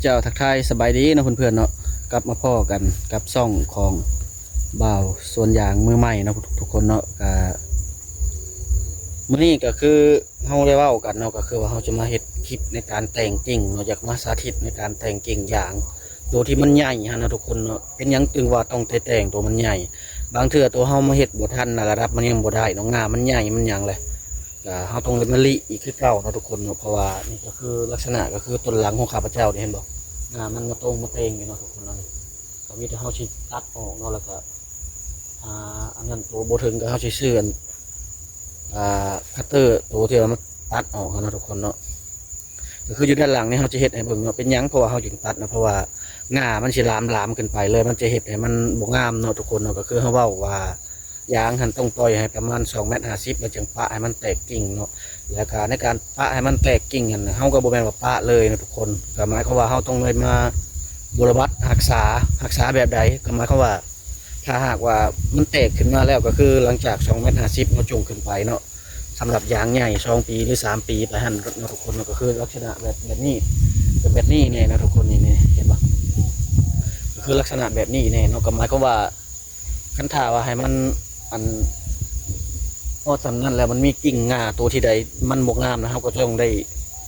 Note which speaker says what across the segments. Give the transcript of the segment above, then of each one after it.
Speaker 1: เจ้าทักทายสบายดีเนาะเพื่อนๆเนาะกลับมาพ่อกันกับซ่องของบ่าวส่วนอย่างมือใหม่เนาะทุกคนเนาะมื้อนี้ก็คือเฮาได้เว้ากันเนาะก็คือว่าเฮาจะมาเฮ็ดคลิปในการแต่งกิ่งเนาะอยากมาสาธิตในการแต่งกิ่งอย่างตัวที่มันใหญ่ฮะนะทุกคนเนาะเป็นหยังจึงว่าต้องแต่งตัวมันใหญ่บางเทื่อตัวเฮามาเฮ็ดบ่ทันนะระดับมันยังบ่ได้เนาะงามันใหญ่มันหยังเลยเฮาต้องเล่นมะลิอีกคือเก่าเนาะทุกคนเนาะเพราะว่านี่ก็คือลักษณะก็คือต้นหลังของข้าพเจ้านี่เห็นบ่มันมาตรงมาเตงอยู่เนาะทุกคนเนาะนี่ก็มีแต่เฮาสิตัดออกเนาะแล้วก็อันนั้นตัวบ่ถึงก็เฮาสิซื้อคัตเตอร์ตัวที่เรามาตัดออกเนาะทุกคนเนาะก็คืออยู่ด้านหลังนี่เฮาจะเฮ็ดให้เบิ่งเนาะเป็นหยังเพราะว่าเฮาจึงตัดนะเพราะว่ามันสิลามขึ้นไปเลยมันจะเฮ็ดให้มันบ่งามเนาะทุกคนเนาะก็คือเฮาเว้าว่ายางหันต้องปล่อยให้ประมาณ2.50 เมตรแล้วจึงปะให้มันแตกกิ่งเนาะแล้วก็ในการปะให้มันแตกกิ่งนั่นเฮาก็บ่แม่นว่าปะเลยนะทุกคนก็หมายความว่าเฮาต้องเลยมาบำบัดรักษาแบบใดก็หมายความว่าถ้าหากว่ามันแตกขึ้นมาแล้วก็คือหลังจาก2.50 เมตรเฮาจงขึ้นไปเนาะสำหรับยางใหญ่2 ปีหรือ3 ปีไปหั่นนะทุกคนเนาะก็คือลักษณะแบบนี้เป็นแบบนี้เนี่ยนะทุกคนนี่เห็นปะก็คือลักษณะแบบนี้เนี่ยเนาะก็หมายความว่าคันถ้าว่าให้มันพอสำนั้นแล้วมันมีกิ่งงาตัวที่ใดมันบกงามนะครับก็ต้องได้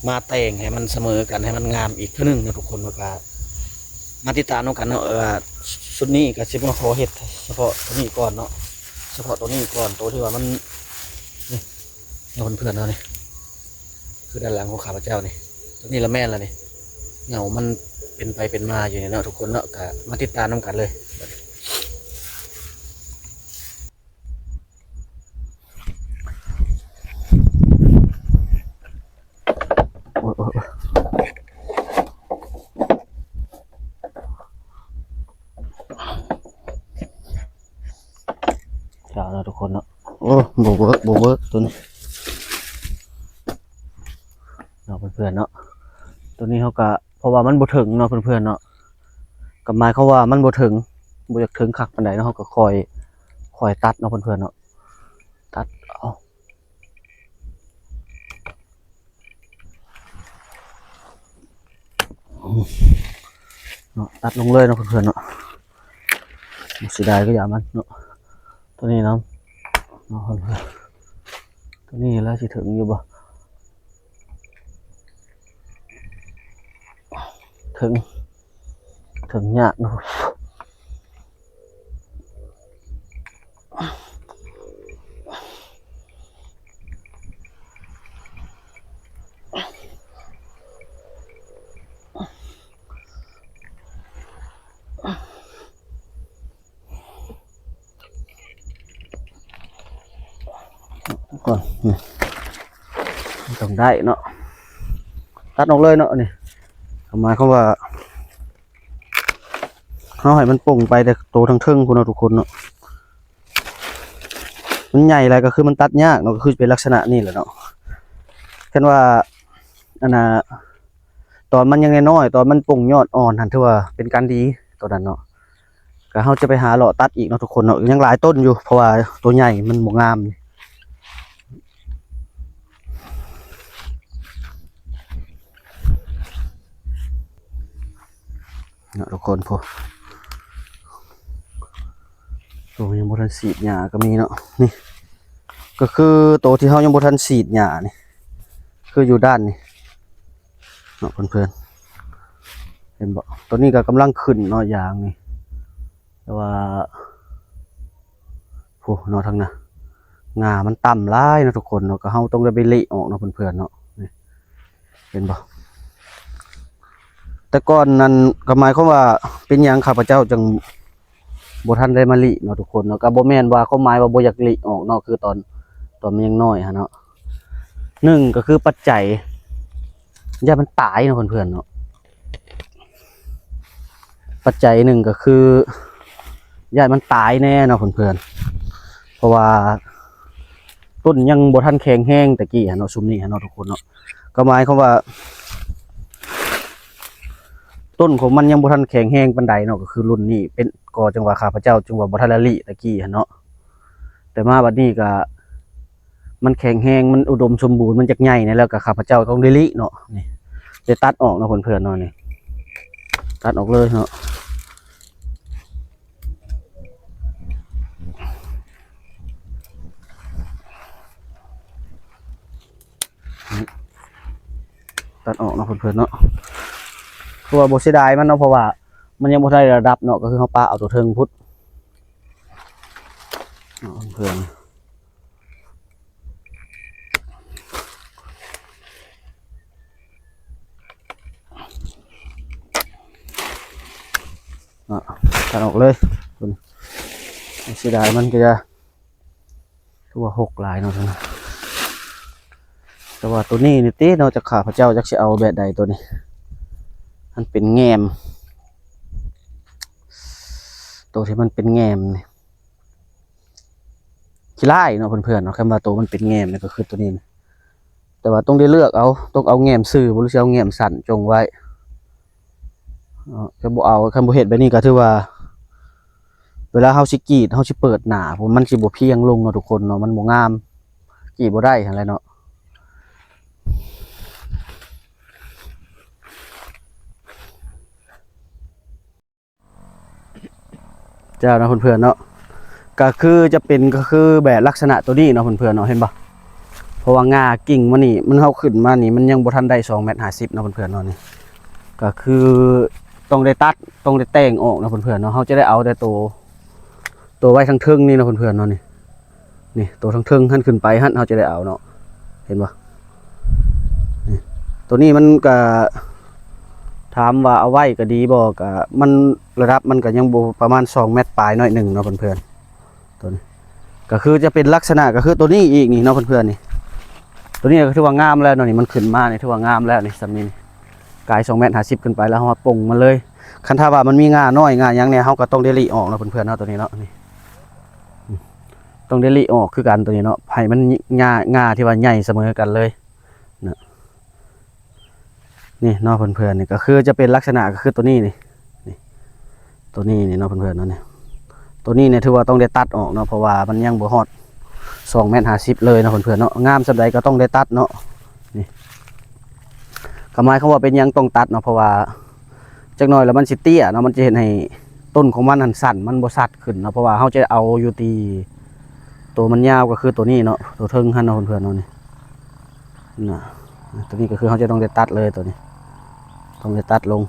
Speaker 1: มาแต่งให้มันเสมอกันให้มันงามอีกเท่านึงนะทุกคนว่ามาติดตามน้องกันเนาะชุดนี้ก็สิมาขอเห็ดเฉพาะตัวนี้ก่อนเนาะเฉพาะตัวนี้ก่อนตัวที่ว่ามันนี่เพื่อนๆเนาะนี่คือด้านหลังของข้าพเจ้านี่ตัวนี้ละแม่นละนี่เงามันเป็นไปเป็นมาอยู่เนี่ยเนาะทุกคนเนาะก็มาติดตามน้องกันเลยนะทุกคนเนาะโอ้โบเวิร์กตัวนี้เนาะเพื่อนๆเนาะตัวนี้เขาก็เพราะว่ามันบ่ถึงเนาะเพื่อนๆเนาะกับไม้เขาว่ามันบ่ถึงบ่อยากถึงขักปานใดเนาะเขาก็คอยตัดเนาะเพื่อนๆเนาะตัดเอาเนาะตัดลงเลยเนาะเพื่อนๆเนาะเสียดายก็อย่ามันเนาะตัวนี้เนาะตัวนี้แล้วสิถึงอยู่บ่ถึงยากเนาะก่อนต้องได้เนาะตัดออกเลยเนาะนี่หมายความว่าเขาให้มันป่งไปแต่โตทั้งเทิงคุณเนาะทุกคนเนาะมันใหญ่อะไรก็คือมันตัดยากเนาะก็คือเป็นลักษณะนี่แหละเนาะเช่นว่าอันน่ะตอนมันยังน้อยตอนมันป่งยอดอ่อนหันถือว่าเป็นการดีตอนนั้นเนาะก็เขาจะไปหาหล่อตัดอีกเนาะทุกคนเนาะยังหลายต้นอยู่เพราะว่าตัวใหญ่มันบ่งามเนาะทุกคนพอตัวยังบ่ทันสีดหญ้าก็มีเนาะนี่ก็คือตัวที่เขายังบ่ทันสีดหญ้านี่คืออยู่ด้านนี่เนาะเพื่อนๆเห็นบ่ตัวนี้ก็กำลังขึ้นเนาะยางนี่แต่ว่าโอ้เนาะทางน่ะงามันต่ำหลายเนาะทุกคนเนาะก็เฮาต้องได้ไปเละออกเนาะเพื่อนๆเนาะนี่เห็นบ่แต่ก่อนนั้นก็หมายความว่าเป็นหยังข้าพเจ้าจังบ่ทันได้มาลิเนาะทุกคนเนาะก็บ่แม่นว่าเขาหมายว่าบ่อยากลิออกเนาะคือตอนมันยังน้อยฮะเนาะหนึ่งก็คือปัจจัยอย่ามันตายเนาะเพื่อนๆเนาะปัจจัยหนึ่งก็คืออย่ามันตายแน่เนาะเพื่อนๆเพราะว่าต้นยังบ่ทันแข็งแห้งตะกี้ฮะเนาะซุมนี้ฮะเนาะทุกคนเนาะก็หมายความว่าต้นของมันยังบ่ทันแข็งแห้งปานใดเนาะก็คือรุ่นนี้เป็นก่อจังหวะข้าพเจ้าจังหวะบ่ทันละลิตะกี้เนาะแต่มาบัดนี้ก็มันแข็งแห้งมันอุดมสมบูรณ์มันจักใหญ่เนี่ยแล้วก็ข้าพเจ้าต้องได้ลิเนาะนี่จะตัดออกเนาะเพื่อนๆเนาะนี่ ตัดออกเลยเนาะตัดออกเนาะเพื่อนๆเนาะตัวโบเสียดายมันเนาะเพราะว่ามันยังบ่ได้ระดับเนาะก็คือเขาปาเอาตัวเทิงพุทธเพื่อนตัดออกเลยเสียดายมันก็จะตัว6 ลายเนาะแต่ว่าตัวนี้นี่ติเนาะจะขาพระเจ้าจักสิเอาแบบใดตัวนี้มันเป็นแงมตัวที่มันเป็นแงมนี่ขี้ไล่เนาะเพื่อนๆเนาะคำว่าตัวมันเป็นแงมนี่ก็คือตัวนี้นะแต่ว่าต้องได้เลือกเอาต้องเอาแงมซื่อบ่หรือสิเอาแงมสั่นจงไว้จะบ่เอาคันบ่เฮ็ดแบบนี้ก็ถือว่าเวลาเฮาสิกรีดเฮาสิเปิดหน้าผมมันสิบ่เพียงลงเนาะทุกคนเนาะมันบ่งามกรีดบ่ได้หั่นแหละเนาะเจ้าเนาะเพื่อนๆเนาะก็คือจะเป็นก็คือแบบลักษณะตัวนี้เนาะเพื่อนๆเนาะเห็นบ่เพราะว่างากิ่งมันนี่มันเฮาขึ้นมานี่มันยังบ่ทันได้2.50 เมตรเนาะเพื่อนๆเนาะนี่ก็คือต้องได้ตัดต้องได้แต่งออกเนาะเพื่อนๆเนาะเฮาจะได้เอาแต่ตัวไว้ทางเทิงนี่เนาะเพื่อนๆเนาะนี่ตัวทางเทิงหั่นขึ้นไปหั่นเฮาจะได้เอาเนาะเห็นบ่นี่ตัวนี้มันก็ถามว่าเอาไว้ก็ดีบ่ก็มันระดับมันก็ยังบ่ประมาณ2 เมตรปลายหน่อยนึงเนาะเพื่อนๆตัวนี้ก็คือจะเป็นลักษณะก็คือตัวนี้อีกนี่เนาะเพื่อนๆนี่ตัวนี้ก็ถือว่างามแล้วเนาะนี่มันขึ้นมานี่ถือว่างามแล้วนี่สำนี้กาย2.50 เมตรขึ้นไปแล้วเฮาปงมันเลยคันถ้าว่ามันมีงาน้อยงาหยังเนี่ยเฮาก็ต้องเดลิออกเนาะเพื่อนๆเนาะตัวนี้เนาะนี่ต้องเดลิออกคือกันตัวนี้เนาะให้มันงาที่ว่าใหญ่เสมอกันเลยเนาะนี่เนาะเพื่อนๆนี่ก็คือจะเป็นลักษณะก็คือตัวนี้นี่ตัวนี้นี่เนาะเพื่อนๆเนาะนี่ตัวนี้เนี่ยถือว่าต้องได้ตัดออกเนาะเพราะว่ามันยังบ่ฮอด2.50 เมตรเลยเนาะเพื่อนๆเนาะงามสำใดก็ต้องได้ตัดเนาะนี่ก็หมายความว่าเป็นยังต้องตัดเนาะเพราะว่าจักหน่อยแล้วมันสิเตี้ยเนาะมันจะเห็นให้ต้นของมันหันสั่นมันบ่สัดขึ้นเนาะเพราะว่าเขาจะเอาอยู่ตีตัวมันยาวก็คือตัวนี้เนาะตัวเทิงหันเนาะเพื่อนๆเนาะนี่นะตัวนี้ก็คือเขาจะต้องได้ตัดเลยตัวนี้ต้องได้ตัดลง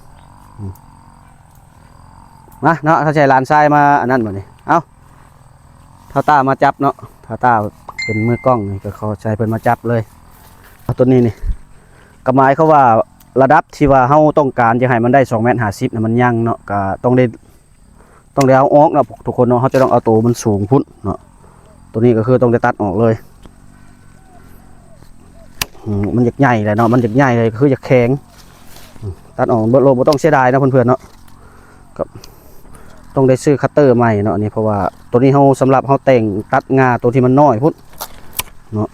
Speaker 1: มาเนาะถ้าใช้ลานทรายมาอันนั้นแบบนี้เอ้าท้าตามาจับเนาะท้าตาเป็นมือกล้องนี่ก็เขาใช้เพิ่นมาจับเลยเอาตัวนี้นี่กระหมายเขาว่าระดับที่ว่าเขาต้องการจะให้มันได้2.50 เมตรนะมันยังเนาะก็ต้องได้เอาออกเนาะทุกคนเนาะเขาจะต้องเอาตัวมันสูงพุ่นเนาะตัวนี้ก็คือต้องได้ตัดออกเลยมันอยากใหญ่เลยเนาะมันอยากใหญ่เลยก็คืออยากแข็งตัดออกโลบ่ต้องเสียดายนะเพื่อนๆเนาะก็ต้องได้ซื้อคัตเตอร์ใหม่เนาะนี่เพราะว่าตัวนี้เขาสำหรับเขาแต่งตัดงาตัวที่มันน้อยพุ่นเนาะ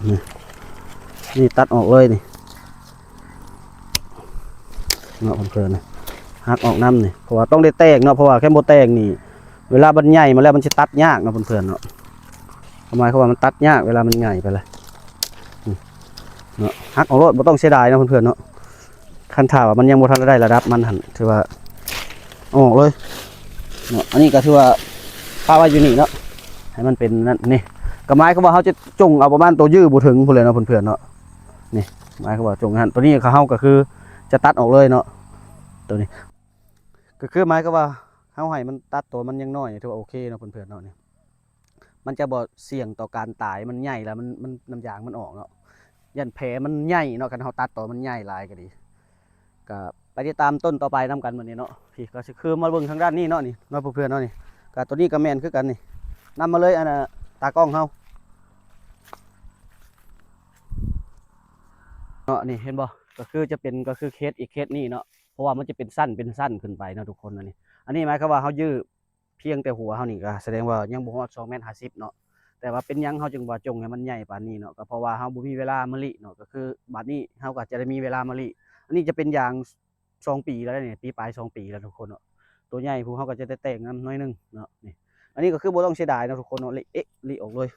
Speaker 1: นี่ตัดออกเลยนี่เนาะเพื่อนๆนะหักออกน้ำนี่เพราะว่าต้องได้แต่งเนาะเพราะว่าแค่โบแต่งนี่เวลามันใหญ่มาแล้วมันจะตัดยากเนาะเพื่อนๆเนาะทำไมเขาว่ามันตัดยากเวลามันใหญ่ไปเลยเนาะหักออกรถบ่ต้องเสียดายนะเพื่อนๆเนาะคันถ่าว่ามันยังบ่ทันได้ระดับมันหันถือว่าออกเลยเนาะอันนี้ก็ถือว่าพาไว้อยู่นี่เนาะให้มันเป็นนั่นนี่กระไม้เขาว่าเขาจะจงเอาประมาณตัวยื้อบ่ถึงพุ่นเลยเนาะเพื่อนๆเนาะนี่ไม้เขาว่าจงหันตัวนี้เขาก็คือจะตัดออกเลยเนาะตัวนี้ก็คือไม้ก็ว่าเขาให้มันตัดตัวมันยังน้อยถือว่าโอเคเนาะเพื่อนๆเนาะนี่มันจะบ่เสี่ยงต่อการตายมันใหญ่แล้วมันน้ำยางมันออกเนาะยันแผลมันใหญ่เนาะกันเขาตัดตัวมันใหญ่หลายก็ดีก็ไปติดตามต้นต่อไปนำกันวันนี้เนาะพี่ก็คือมาเบิ่งทางด้านนี้เนาะนี่เนาะเพื่อนๆเนาะนี่ก็ตัวนี้ก็แม่นคือกันนี่นำมาเลยอันน่ะตากล้องเฮาเนาะนี่เห็นบ่ก็คือจะเป็นก็คือเคสอีกเคสนี้เนาะเพราะว่ามันจะเป็นสั้นขึ้นไปเนาะทุกคนอันนี้หมายความว่าเฮายื้อเพียงแต่หัวเฮานี่ก็แสดงว่ายังบ่ฮอด2.50 เมตรเนาะแต่ว่าเป็นยังเฮาจึงว่าจงให้มันใหญ่ปานนี้เนาะก็เพราะว่าเฮาบ่มีเวลามะลิเนาะก็คือบัดนี้เฮาก็จะได้มีเวลามะลิอันนี้จะเป็นอย่าง2 ปีแล้วเนี่ยปีปลาย2 ปีแล้วทุกคนเนาะตัวใหญ่พวกเขาก็จะได้แต่งน้ำน้อยนึงเนาะนี่อันนี้ก็คือบ่ต้องเสียดายนะทุกคนเนาะลิออกเลย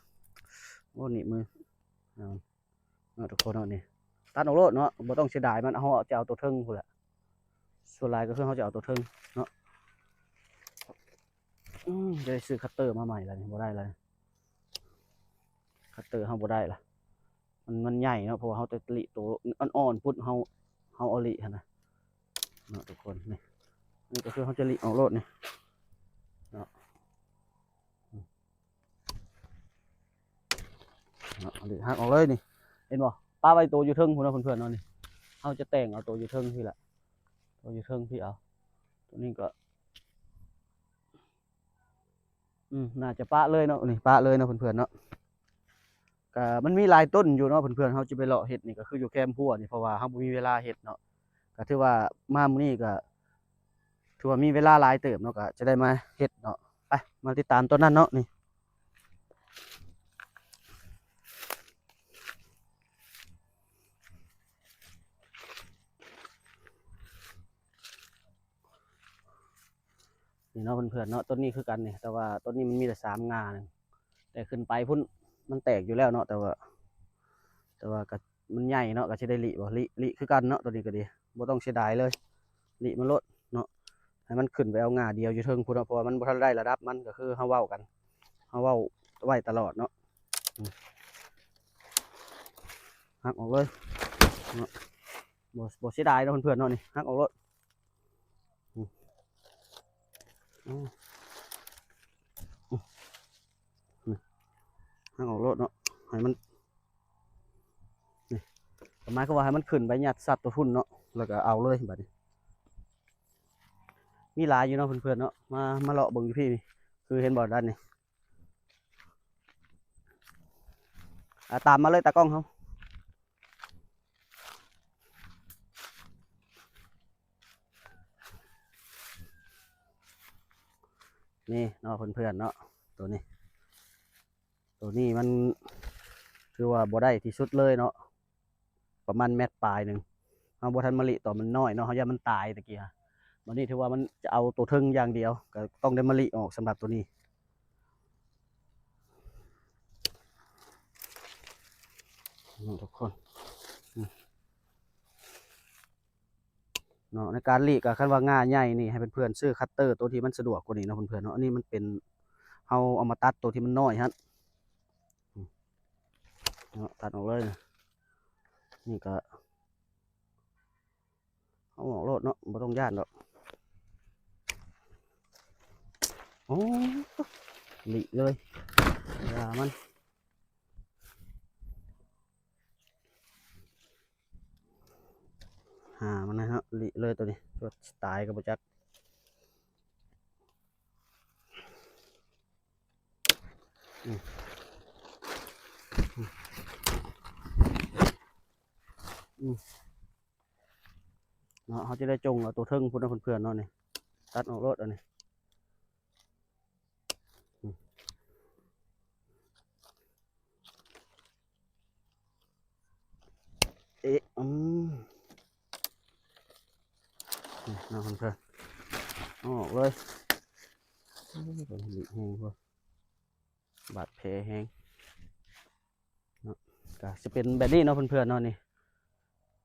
Speaker 1: โอ้นี่มือเนาะทุกคนเนาะนี่ตัดออกโลดเนาะบ่ต้องเสียดายมันเฮาจะเอาตัวเทิงพุ่นแหละ ส่วนหลายก็คือเขาจะเอาตัวเทิงเนาะจะได้ซื้อคัตเตอร์มาใหม่แล้วนี่บ่ได้เลยคัตเตอร์เขาบ่ได้ละมันใหญ่เนาะเพราะว่าเขาจะลิตัวอ่อนๆพุดเขาเอาลินะเนาะทุกคนนี่ก็คือเขาจะลิเอาโลดนี่เนาะลิหักออกเลยนี่เห็นบ่ป้าใบตัวอยู่เทิงพุ่นนะเพื่อนๆเนาะนี่เขาจะแต่งเอาตัวอยู่เทิงพี่ละตัวอยู่เทิงพี่เอาตัวนี้ก็น่าจะปะเลยเนาะนี่ปะเลยเนาะเพื่อนๆเนาะก็มันมีหลายต้นอยู่เนาะเพื่อนๆเขาจะไปเลาะเห็ดนี่ก็คืออยู่แคมป์พัวนี่เพราะว่าเขาบ่มีเวลาเห็ดเนาะก็ถือว่ามามื้อนี้ก็ถือว่ามีเวลาหลายเติบเนาะก็จะได้มาเห็ดเนาะไปมาติดตามต้นนั้นเนาะนี่เนาะเพื่อนๆเนาะต้นนี้คือกันนี่แต่ว่าต้นนี้มันมีแต่3 งาแต่ขึ้นไปพุ่นมันแตกอยู่แล้วเนาะแต่ว่าก็มันใหญ่เนาะก็จะได้ลิบ่ลิคือกันเนาะตัวนี้ก็ดีบ่ต้องเสียดายเลยลิมันลดเนาะให้มันขึ้นไปเอางาเดียวอยู่เทิงพุ่นเนาะเพราะว่ามันบ่ทันได้ระดับมันก็คือเฮาเว้ากันเฮาเว้าไว้ตลอดเนาะหักออกเลยเนาะบ่เสียดายเนาะเพื่อนๆเนาะนี่หักออกเลยหักออกเลยเนาะให้มันนี่หมายความว่าให้มันขึ้นไปยัดสัตว์ตัวพุ่นเนาะแล้วก็เอาเลยบัดนี้มีหลายอยู่เนาะเพื่อนๆเนาะมาเลาะเบิ่งอยู่พี่นี่คือเห็นบ่ด้านนี้ตามมาเลยตากล้องเขานี่เนาะเพื่อนๆเนาะตัวนี้มันคือว่าบ่ได้ที่สุดเลยเนาะประมาณเม็ดปลายหนึ่งเอาบ่ทันมะลิต่อมันน้อยเนาะเขาอย่ามันตายตะกี้ฮะวันนี้ถือว่ามันจะเอาตัวเทิงอย่างเดียวก็ต้องได้มะลิออกสำหรับตัวนี้ทุกคนเนาะในการลีกับคันว่าง่าใหญ่นี่ให้เพื่อนๆซื้อคัตเตอร์ตัวที่มันสะดวกกว่านี้เนาะเพื่อนๆเนาะอันนี้มันเป็นเอามาตัดตัวที่มันน้อยฮะเนาะตัดออกเลยนี่ก็เอาออกโลดเนาะไม่ต้องย่านหรอกโอ้ลีเลยอย่ามันมันนะฮะลีเลยตัวนี้ตัวตายกับบุจักเนาะเขาจะได้จงเอาตัวเทิงพุ่นเพื่อนๆเนาะนี่ตัดออกรถอันนี้เอ๊ะเนาะเพื่อนๆออกเลยแห้งพอบาดแผลแห้งเนาะก็จะเป็นแบบนี้เนาะเพื่อนๆเนาะนี่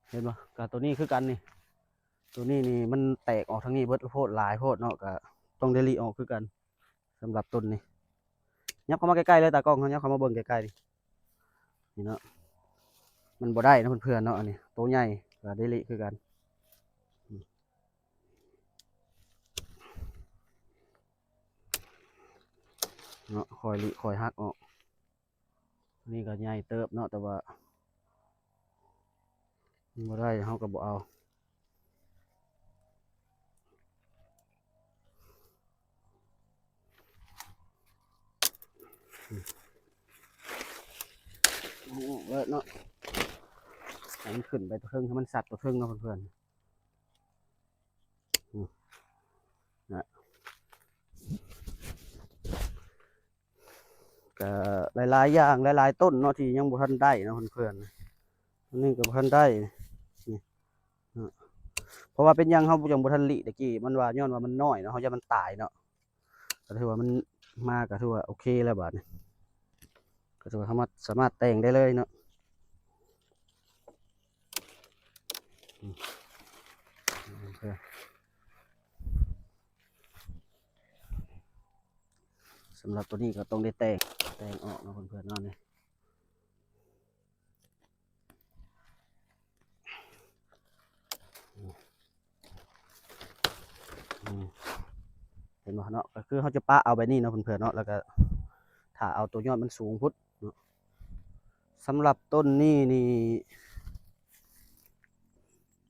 Speaker 1: เห็นปะกับตัวนี้คือกันนี่ตัวนี้นี่มันแตกออกทั้งนี้เบิดโพดหลายโพดเนาะก็ต้องเดลี่ออกคือกันสำหรับต้นนี้ยับเข้ามาใกล้ๆเลยตากล้องเขายับเข้ามาเบิ่งใกล้ๆนี่เนาะมันบ่ได้นะเพื่อนๆเนาะอันนี้ตัวใหญ่ก็เดลี่คือกันเนาะคอยหักออกนี่ก็ใหญ่เติบเนาะแต่ว่าบ่ได้เขาก็บ่เอาเนาะให้มันขึ้นไปตัวเทิงให้มันสัตว์ตัวเทิงเนาะเพื่อนๆนะก็หลายๆอย่างหลายๆต้นเนาะที่ยังบ่ทันได้เนาะเพื่อนๆนี่ก็บ่ทันได้นี่เพราะว่าเป็นยังเขายังบ่ทันลิตะกี้มันว่าย้อนว่ามันน้อยเนาะเขาจะมันตายเนาะก็ถือว่ามันมาก็ถือว่าโอเคแล้วบาดนี้ก็ถือว่าสามารถแต่งได้เลยเนาะ ำหรับตัวนี้ก็ต้องได้แต่งออกนะเพื่อนๆเนาะนี่เห็นบ่เนาะก็คือเขาจะปะเอาไปนี่เนาะเพื่อนๆเนาะแล้วก็ถ้าเอาตัวยอดมันสูงพุทธเนาะสำหรับต้นนี้นี่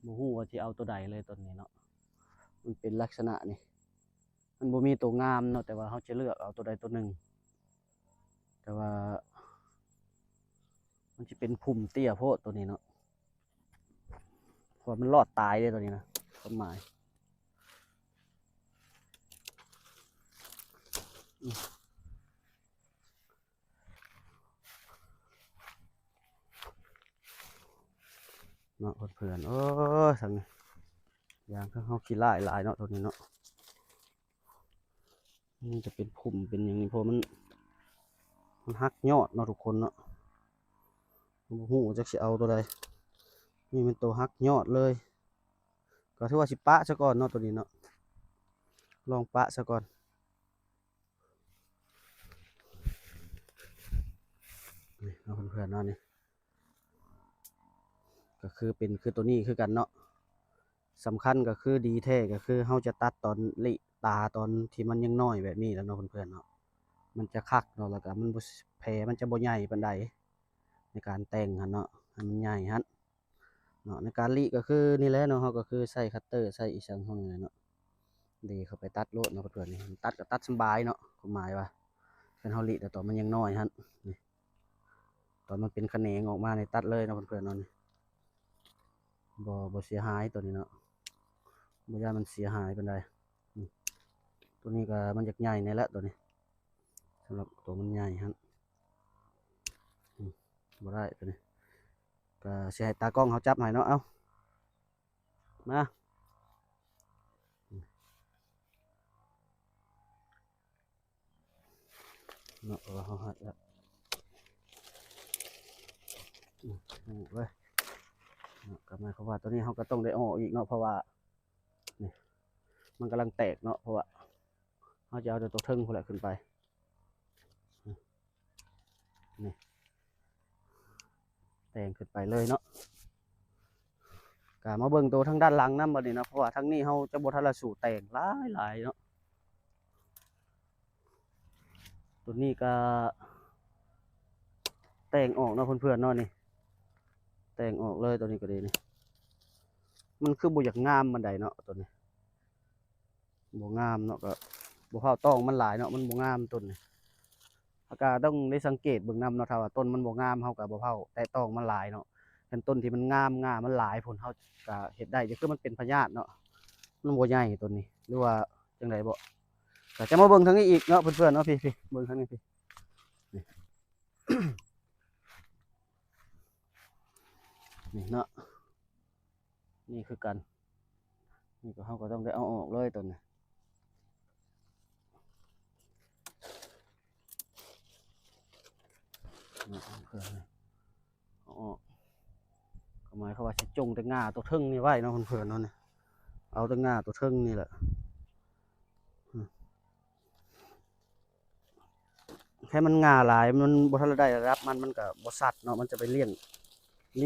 Speaker 1: บ่ฮู้ว่าสิเอาตัวใดเลยต้นนี้เนาะมันเป็นลักษณะนี่มันบ่มีตัวงามเนาะแต่ว่าเขาจะเลือกเอาตัวใดตัวหนึ่งแต่ว่ามันจะเป็นพุ่มเตี้ยโพดตัวนี้เนาะเพราะมันรอดตายเลยตัวนี้นะต้นไม้เนาะเพื่อนๆสั่งอย่างเขาขี้ไล่หลายเนาะตัวนี้เนาะนี่จะเป็นพุ่มเป็นอย่างนี้เพราะมันหักยอดเนาะทุกคนเนาะหูจะเอาตัวใดนี่เป็นตัวหักยอดเลยก็ถือว่าสิปะซะก่อนเนาะตัวนี้เนาะลองปะซะก่อนนี่เนาะเพื่อนๆเนาะนี่ก็คือเป็นคือตัวนี้คือกันเนาะสำคัญก็คือดีแท้ก็คือเขาจะตัดตอนลิตาตอนที่มันยังน้อยแบบนี้แล้วเนาะเพื่อนๆเนาะมันจะคักเนาะแล้วก็มันแผลมันจะบ่ใหญ่ปานใดในการแต่งหั่นเนาะให้มันใหญ่หั่นเนาะในการลิก็คือนี่แหละเนาะเขาก็คือใส่คัตเตอร์ใส่อีสังห้องนี่เนาะดีเข้าไปตัดโลดเนาะเพื่อนๆนี่ตัดก็ตัดสบายเนาะความหมายว่าเป็นเฮาลิแต่ตอนมันยังน้อยหั่นนี่ตอนมันเป็นแขนงออกมาในตัดเลยเนาะเพื่อนๆเนาะนี่บ่เสียหายตัวนี้เนาะบ่ย่านมันเสียหายปานใดตัวนี้ก็มันจะใหญ่ในละตัวนี้สำหรับตัวมันใหญ่ฮะบ่ได้ตัวนี้ก็สิให้ตากล้องเขาจับให้เนาะเอามาเนาะเขาให้แล้วเว้ยก็หมายความว่าตัวนี้เขาก็ต้องได้ออกอีกเนาะเพราะว่านี่มันกำลังแตกเนาะเพราะว่าเขาจะเอาตัวทึ่งพวกแหละขึ้นไปนี่แต่งขึ้นไปเลยเนาะก็มาเบิ่งตัวทางด้านหลังนำบัดนี้เนาะเพราะว่าทางนี้เขาจะบ่ทันละสู่แต่งหลายเนาะตัวนี้ก็แต่งออกเนาะเพื่อนๆเนาะนี่แต่งออกเลยตัวนี้ก็ดีนี่มันคือบ่อยากงามมันใดเนาะตัวนี้บ่งามเนาะก็บ่เข้าต้องมันหลายเนาะมันบ่งามต้นนี่อากาต้องได้สังเกตเบิ่งนำเนาะถ้าว่าต้นมันบ่งามเฮาก็บ่เผาแต่ต้องมันหลายเนาะเป็นต้นที่มันงามมันหลายผลเฮาก็เฮ็ดได้ก็คือมันเป็นพยาธิเนาะมันบ่ใหญ่ต้นนี้หรือว่าจังไดบ่ก็จะมาเบิ่งทางนี้อีกเนาะเพื่อนๆเนาะพี่เบิ่งทางนี้พี่นี่ นี่เนาะนี่คือกันนี่ก็เขาก็ต้องได้เอาออกเลยตัวนี้เอาออกก็หมายเขามว่าสิจงแต่ง่าตัวเทิงนี่ไว้เนาะเพื่อนๆเนาะนี่เอาแต่ง่าตัวเทิงนี่แหละแค่มันง่าหลายมันบ่ทันได้รับมันก็บ่สัตว์เนาะมันจะไปเลี้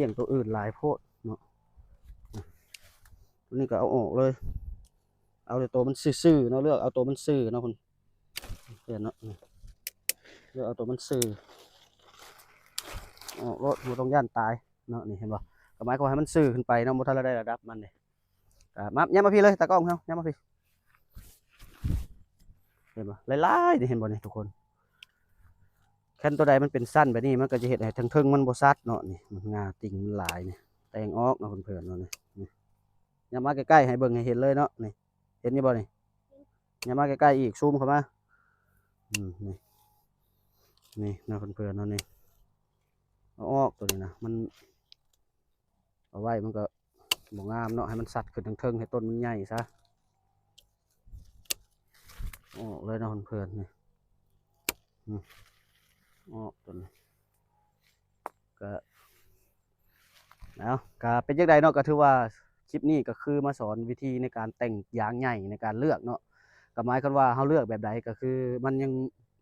Speaker 1: ยงตัวอื่นหลายโพดเนาะตัวนี้ก็เอาออกเลยเอาแต่ตัวมันซื่อๆเนาะเลือกเอาตัวมันซื่อเนาะเพื่อนเนาะเลือกเอาตัวมันซื่อออกรถบ่ต้องย่านตายเนาะนี่เห็นบ่ก็หมายความว่าให้มันซื่อขึ้นไปเนาะบ่ทันได้ระดับมันนี่มาย้ำมาพี่เลยตากล้องเฮาย้ำมาพี่เห็นบ่หลายๆนี่เห็นบ่นี่ทุกคนแค่นตัวใดมันเป็นสั้นแบบนี้มันก็จะเห็นให้ทั้งๆมันบ่ซัดเนาะนี่มันงาติ่งมันหลายนี่แต่งออกเนาะเพื่อนๆเนาะนี่ย้ำมาใกล้ๆให้เบิ่งให้เห็นเลยเนาะนี่เห็นอยู่บ่นี่ย้ำมาใกล้ๆอีกซูมเข้ามานี่เนาะเพื่อนๆเนาะนี่เอาออกตัวนี้นะมันเอาไว้มันก็บ่งามเนาะให้มันสัดขึ้นทั้งเทิงให้ต้นมันใหญ่ซะออกเลยเนาะเพื่อนๆนี่ออกตัวนี้ก็เป็นจังไดเนาะก็ถือว่าคลิปนี้ก็คือมาสอนวิธีในการแต่งยางใหญ่ในการเลือกเนาะก็หมายความว่าเฮาเลือกแบบใดก็คือมันยัง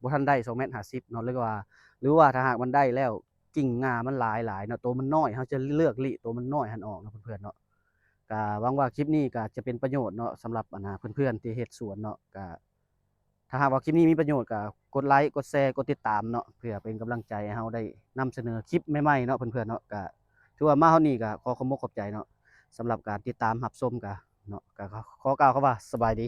Speaker 1: บ่ทันได้2.50 เมตรเนาะหรือว่าถ้าหากมันได้แล้วกิ่งงามันหลายๆเนาะตัวมันน้อยเฮาจะเลือกลิตัวมันน้อยหันออกเนาะเพื่อนๆเนาะก็หวังว่าคลิปนี้ก็จะเป็นประโยชน์เนาะสำหรับเพื่อนๆที่เฮ็ดสวนเนาะก็ถ้าหากว่าคลิปนี้มีประโยชน์ก็กดไลค์กดแชร์กดติดตามเนาะเพื่อเป็นกำลังใจให้เฮาได้นำเสนอคลิปใหม่ๆเนาะเพื่อนๆเนาะก็ถือว่ามาเฮานี่ก็ขอขอบใจเนาะสำหรับการติดตามรับชมก็เนาะก็ขอกล่าวคำว่าสบายดี